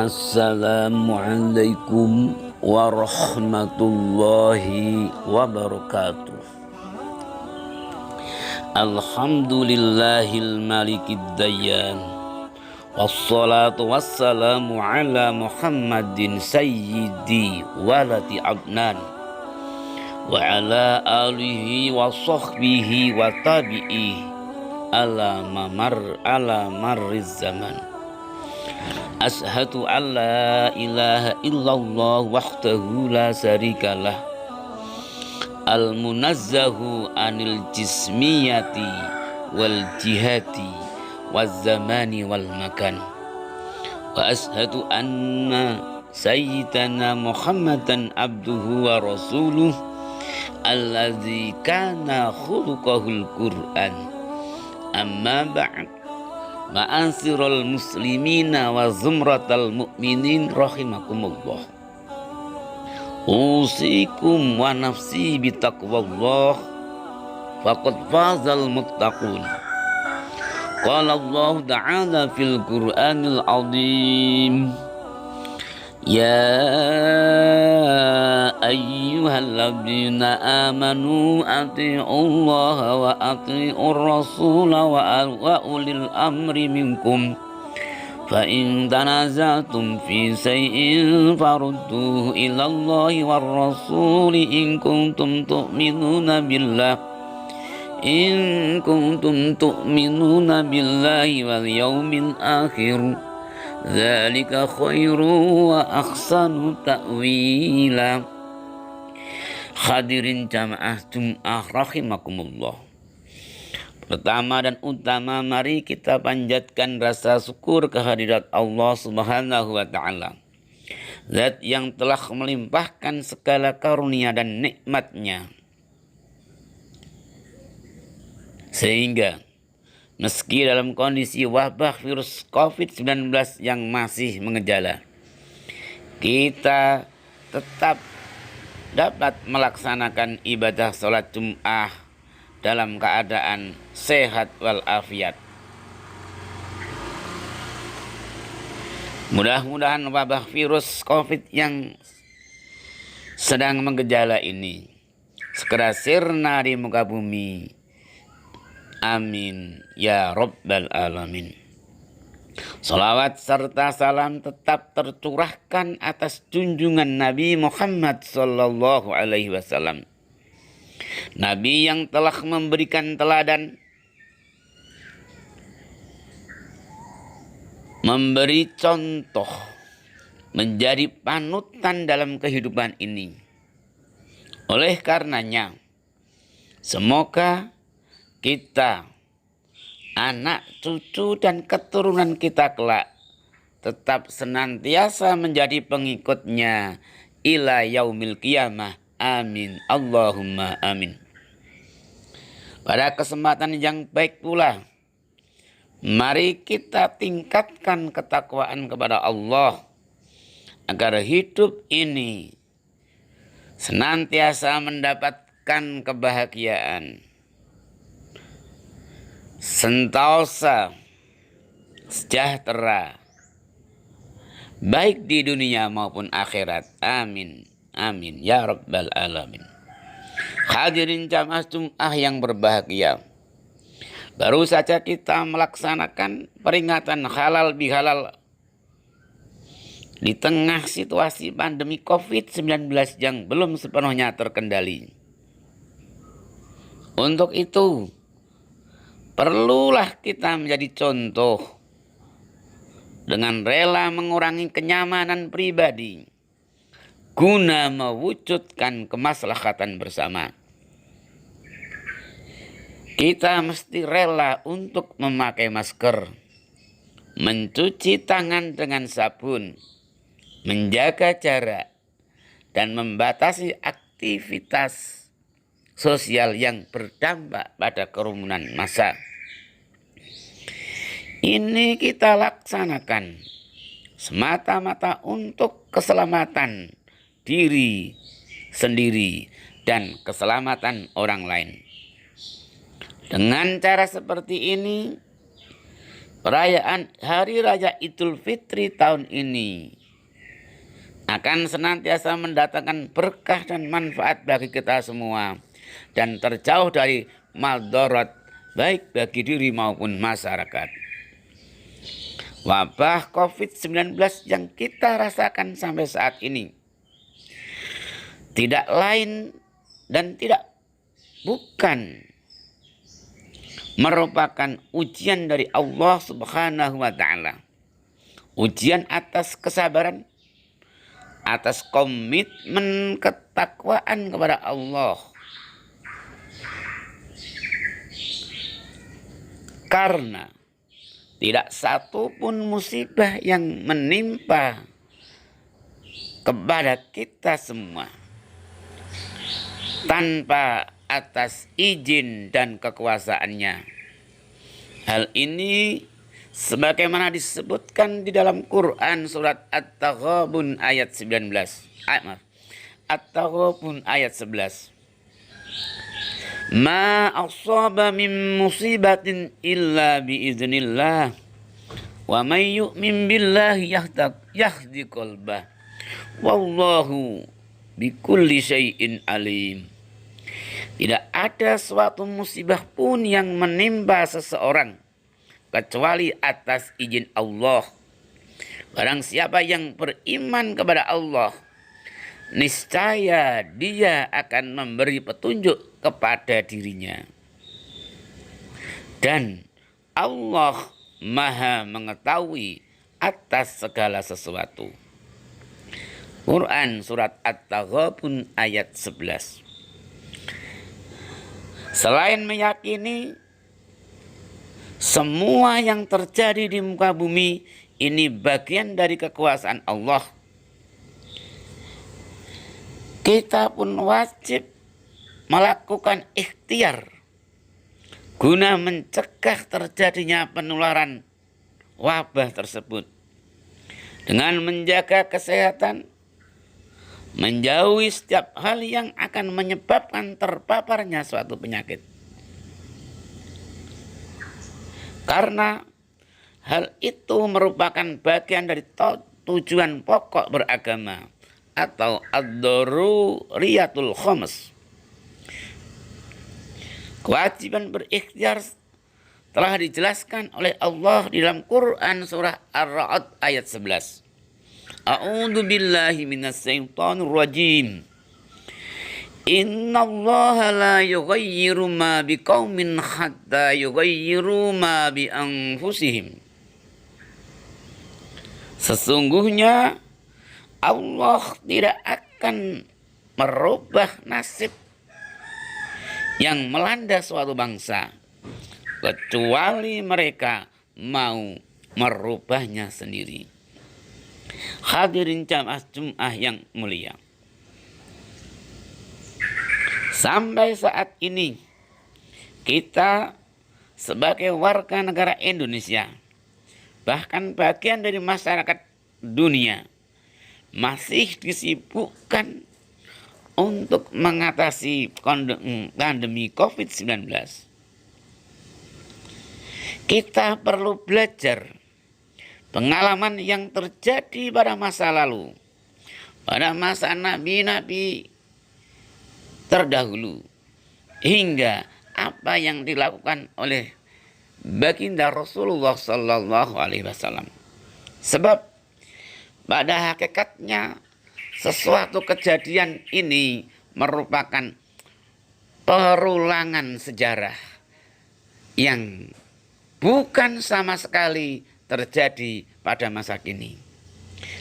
Assalamualaikum warahmatullahi wabarakatuh. Alhamdulillahil malikid dayyan, wassalatu wassalamu ala Muhammadin sayyidi walati adnan, wa ala alihi wa sahbihi wa tabi'i ala marriz zaman. Ashhadu an la ilaha illallah wahdahu la syarikalah, al-munazzahu anil jismiyati wal jihati waz zamani wal makan. Wa ashhadu anna sayyidana Muhammadan abduhu wa rasuluh alladzi kana khuluqahul Qur'an. Amma ba'd. Ma'asirul muslimina wa zumratal mu'minin rahimakumullah. Usikum wa nafsi bitaqwallah, faqad fazal muttaqun. Qala Allah ta'ala fil Qur'anil azim, ya ayyuhalladzina amanu ati'ullaha wa ati'ur rasula wa ulil amri minkum, fa in tanazatum fi shay'in farudduhu ila Allahi war rasuli in kuntum tu'minuna billahi wal yawmil akhir. Dzalika khairu wa ahsanu ta'wila. Hadirin jamaah Jum'ah rahimakumullah. Pertama dan utama, mari kita panjatkan rasa syukur kehadirat Allah Subhanahu wa ta'ala, Zat yang telah melimpahkan segala karunia dan nikmatnya, sehingga meski dalam kondisi wabah virus COVID-19 yang masih mengejala, kita tetap dapat melaksanakan ibadah sholat Jum'ah dalam keadaan sehat walafiat. Mudah-mudahan wabah virus COVID yang sedang mengejala ini segera sirna di muka bumi. Amin ya rabbal alamin. Salawat serta salam tetap tercurahkan atas junjungan Nabi Muhammad sallallahu alaihi wasallam, Nabi yang telah memberikan teladan, memberi contoh, menjadi panutan dalam kehidupan ini. Oleh karenanya, semoga kita, anak, cucu, dan keturunan kita kelak tetap senantiasa menjadi pengikutnya ila yaumil qiyamah. Amin. Allahumma amin. Pada kesempatan yang baik pula, mari kita tingkatkan ketakwaan kepada Allah agar hidup ini senantiasa mendapatkan kebahagiaan, sentosa, sejahtera, baik di dunia maupun akhirat. Amin. Amin ya rabbal alamin. Hadirin jamaah Jum'ah yang berbahagia, baru saja kita melaksanakan peringatan halal bihalal di tengah situasi pandemi COVID-19 yang belum sepenuhnya terkendali. Untuk itu, perlulah kita menjadi contoh dengan rela mengurangi kenyamanan pribadi guna mewujudkan kemaslahatan bersama. Kita mesti rela untuk memakai masker, mencuci tangan dengan sabun, menjaga jarak, dan membatasi aktivitas sosial yang berdampak pada kerumunan massa. Ini kita laksanakan semata-mata untuk keselamatan diri sendiri dan keselamatan orang lain. Dengan cara seperti ini, perayaan Hari Raya Idul Fitri tahun ini akan senantiasa mendatangkan berkah dan manfaat bagi kita semua dan terjauh dari madarat baik bagi diri maupun masyarakat. Wabah COVID-19 yang kita rasakan sampai saat ini tidak lain dan tidak bukan merupakan ujian dari Allah Subhanahu wa Ta'ala. Ujian atas kesabaran, atas komitmen ketakwaan kepada Allah. Karena tidak satu pun musibah yang menimpa kepada kita semua tanpa atas izin dan kekuasaannya. Hal ini sebagaimana disebutkan di dalam Quran surat At-Taghabun ayat 19. At-Taghabun ayat 11. Ma asaba min musibatin illa biiznillah wa may yu'min billahi yahdi qalbah wallahu bikulli syai'in alim. Tidak ada suatu musibah pun yang menimpa seseorang kecuali atas izin Allah. Barang siapa yang beriman kepada Allah, niscaya dia akan memberi petunjuk kepada dirinya. Dan Allah Maha mengetahui atas segala sesuatu. Quran surat At-Taghabun ayat 11. Selain meyakini semua yang terjadi di muka bumi ini bagian dari kekuasaan Allah, kita pun wajib melakukan ikhtiar guna mencegah terjadinya penularan wabah tersebut dengan menjaga kesehatan, menjauhi setiap hal yang akan menyebabkan terpaparnya suatu penyakit. Karena hal itu merupakan bagian dari tujuan pokok beragama atau ad-daruriyatul khams. Kewajiban berikhtiar telah dijelaskan oleh Allah di dalam Quran surah Ar-Ra'd ayat 11. A'udzu billahi minas syaitonir rajim. Innallaha la yughayyiru ma biqaumin hatta yughayyiru ma bi anfusihim. Sesungguhnya Allah tidak akan merubah nasib yang melanda suatu bangsa kecuali mereka mau merubahnya sendiri. Hadirin jamaah Jumat yang mulia, sampai saat ini kita sebagai warga negara Indonesia, bahkan bagian dari masyarakat dunia, masih disibukkan untuk mengatasi pandemi COVID-19. Kita perlu belajar pengalaman yang terjadi pada masa lalu, pada masa nabi-nabi terdahulu, hingga apa yang dilakukan oleh baginda Rasulullah Sallallahu Alaihi Wasallam. Sebab pada hakikatnya sesuatu kejadian ini merupakan perulangan sejarah yang bukan sama sekali terjadi pada masa kini.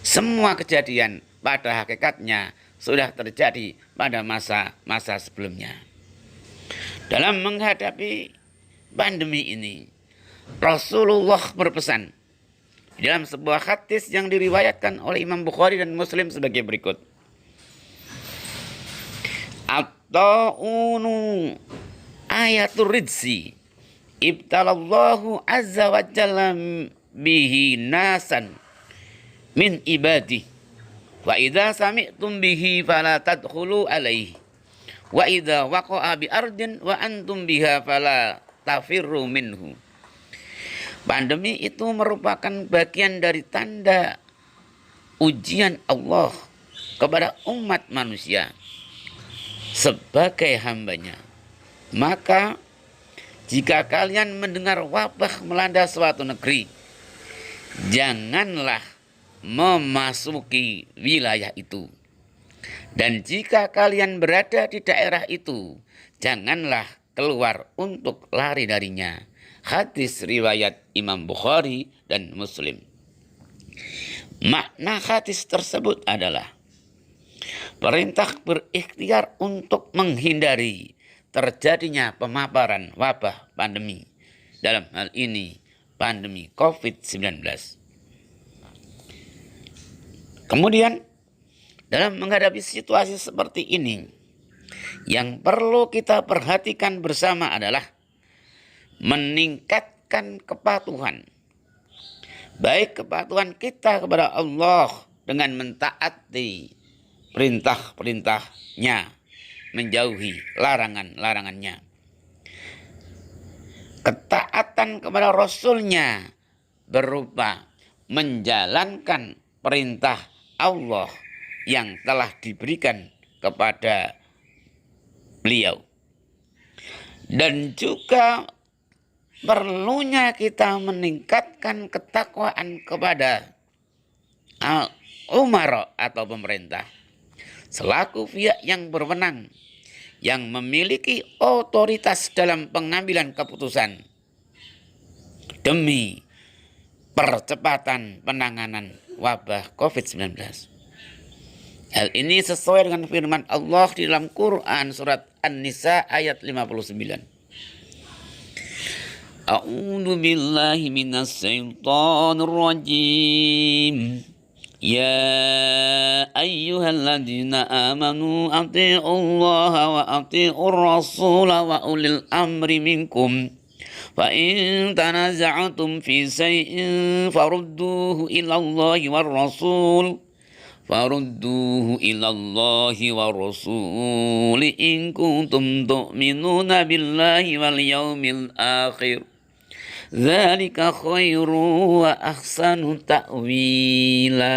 Semua kejadian pada hakikatnya sudah terjadi pada masa-masa sebelumnya. Dalam menghadapi pandemi ini, Rasulullah berpesan dalam sebuah hadis yang diriwayatkan oleh Imam Bukhari dan Muslim sebagai berikut. At-ta'unu ayatul ridzi ibtalallahu azza wa jalla bihi nasan min ibadih wa idza sami'tum bihi fala tadkhulu alaihi wa idza waqa'a bi ardin wa antum biha fala tafirru minhu Pandemi itu merupakan bagian dari tanda ujian Allah kepada umat manusia sebagai hambanya. Maka jika kalian mendengar wabah melanda suatu negeri, janganlah memasuki wilayah itu. Dan jika kalian berada di daerah itu, janganlah keluar untuk lari darinya. Hadis riwayat Imam Bukhari dan Muslim. Makna hadis tersebut adalah perintah berikhtiar untuk menghindari terjadinya pemaparan wabah pandemi. Dalam hal ini pandemi COVID-19. Kemudian dalam menghadapi situasi seperti ini, yang perlu kita perhatikan bersama adalah meningkatkan kepatuhan. Baik kepatuhan kita kepada Allah dengan mentaati perintah-perintahnya, menjauhi larangan-larangannya. Ketaatan kepada Rasulnya berupa menjalankan perintah Allah yang telah diberikan kepada beliau. Dan juga perlunya kita meningkatkan ketakwaan kepada umara atau pemerintah selaku pihak yang berwenang, yang memiliki otoritas dalam pengambilan keputusan demi percepatan penanganan wabah COVID-19. Hal ini sesuai dengan firman Allah di dalam Quran surat An-Nisa ayat 59. A'udzu billahi minas syaitonir rajim. Ya ayyuhalladzina amanu atti'ullaha wa atti'ur rasula wa ulil amri minkum. Fa in tanaza'tum fi shay'in farudduhu ila Allahi war rasul. Farudduhu ila Allahi war rasul in kuntum tu'minuna billahi wal yaumil akhir. Dzalika khairu wa ahsanu ta'wila.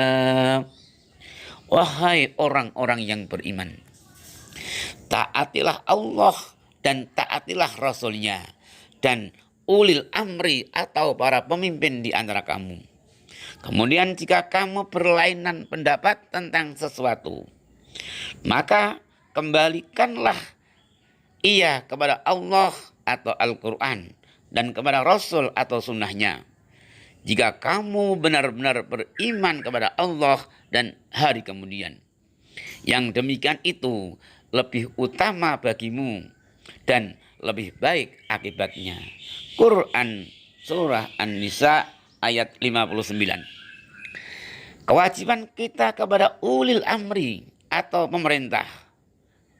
Wahai orang-orang yang beriman, taatilah Allah dan taatilah Rasul-Nya dan ulil amri atau para pemimpin di antara kamu. Kemudian jika kamu berlainan pendapat tentang sesuatu, maka kembalikanlah ia kepada Allah atau Al-Quran dan kepada Rasul atau sunnahnya. Jika kamu benar-benar beriman kepada Allah dan hari kemudian, yang demikian itu lebih utama bagimu dan lebih baik akibatnya. Quran surah An-Nisa ayat 59. Kewajiban kita kepada ulil amri atau pemerintah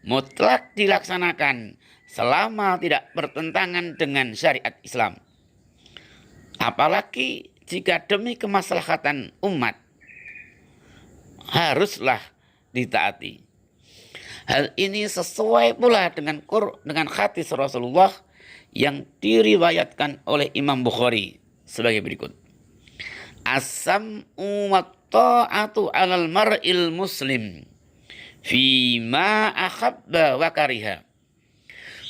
mutlak dilaksanakan selama tidak bertentangan dengan syariat Islam. Apalagi jika demi kemaslahatan umat, haruslah ditaati. Hal ini sesuai pula dengan hadis Rasulullah yang diriwayatkan oleh Imam Bukhari sebagai berikut. As-sam'u wa ta'atu 'alal mar'il muslim fi ma ahabba wa kariha.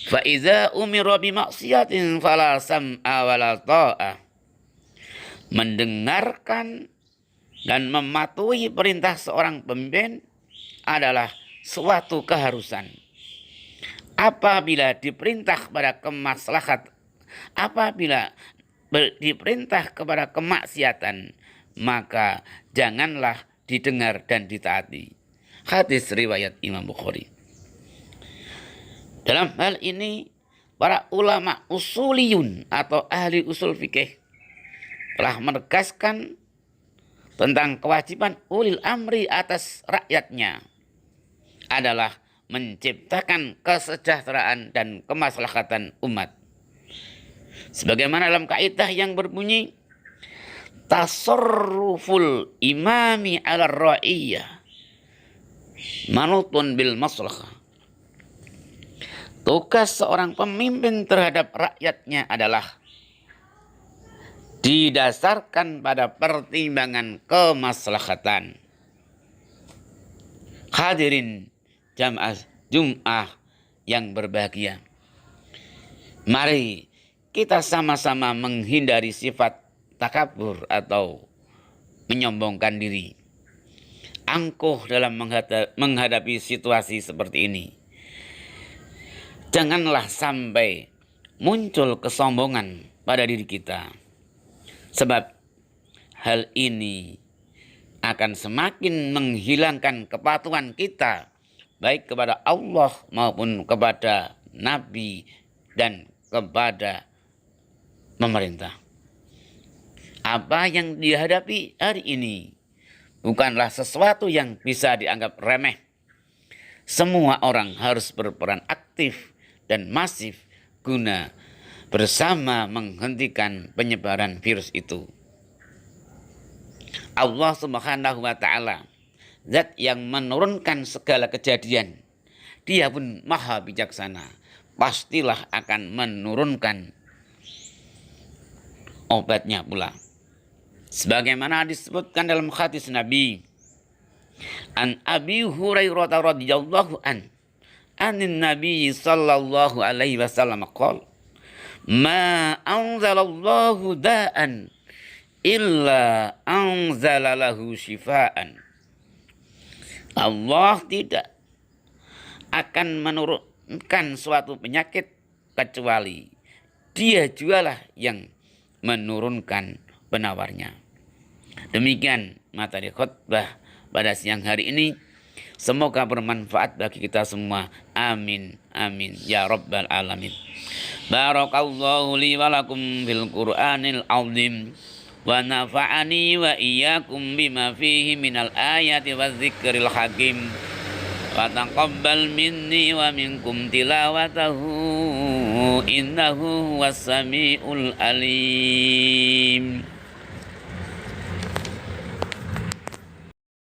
Fa idza umira bi maksiatin fala sam'a wala ta'ah. Mendengarkan dan mematuhi perintah seorang pemimpin adalah suatu keharusan. Apabila diperintah kepada kemaksiatan, maka janganlah didengar dan ditaati. Hadis riwayat Imam Bukhari. Dalam hal ini, para ulama usuliyun atau ahli usul fikih telah menegaskan tentang kewajiban ulil amri atas rakyatnya adalah menciptakan kesejahteraan dan kemaslahatan umat. Sebagaimana dalam kaidah yang berbunyi, tasarruful imami ala ra'iyah manutun bil maslahah. Tugas seorang pemimpin terhadap rakyatnya adalah didasarkan pada pertimbangan kemaslahatan. Hadirin jamaah Jum'ah yang berbahagia, mari kita sama-sama menghindari sifat takabur atau menyombongkan diri, angkuh dalam menghadapi situasi seperti ini. Janganlah sampai muncul kesombongan pada diri kita, sebab hal ini akan semakin menghilangkan kepatuhan kita baik kepada Allah maupun kepada Nabi dan kepada pemerintah. Apa yang dihadapi hari ini bukanlah sesuatu yang bisa dianggap remeh. Semua orang harus berperan aktif dan masif guna bersama menghentikan penyebaran virus itu. Allah Subhanahu wa ta'ala, zat yang menurunkan segala kejadian, Dia pun maha bijaksana, pastilah akan menurunkan obatnya pula. Sebagaimana disebutkan dalam hadis Nabi, an Abi Hurairah radhiyallahu anin Nabi sallallahu alaihi wasallam qala, ma anzalallahu da'an illa anzalalahu shifaan. Allah tidak akan menurunkan suatu penyakit kecuali Dia jualah yang menurunkan penawarnya. Demikian materi khutbah pada siang hari ini. Semoga bermanfaat bagi kita semua. Amin. Amin. Ya Rabbal Alamin. Barakallahu li walakum fil Qur'anil azim. Wa nafa'ani wa iyyakum bima fihi minal ayati wa dzikril hakim. Wa taqabbal minni wa minkum tilawatahu innahu huwas samiul alim.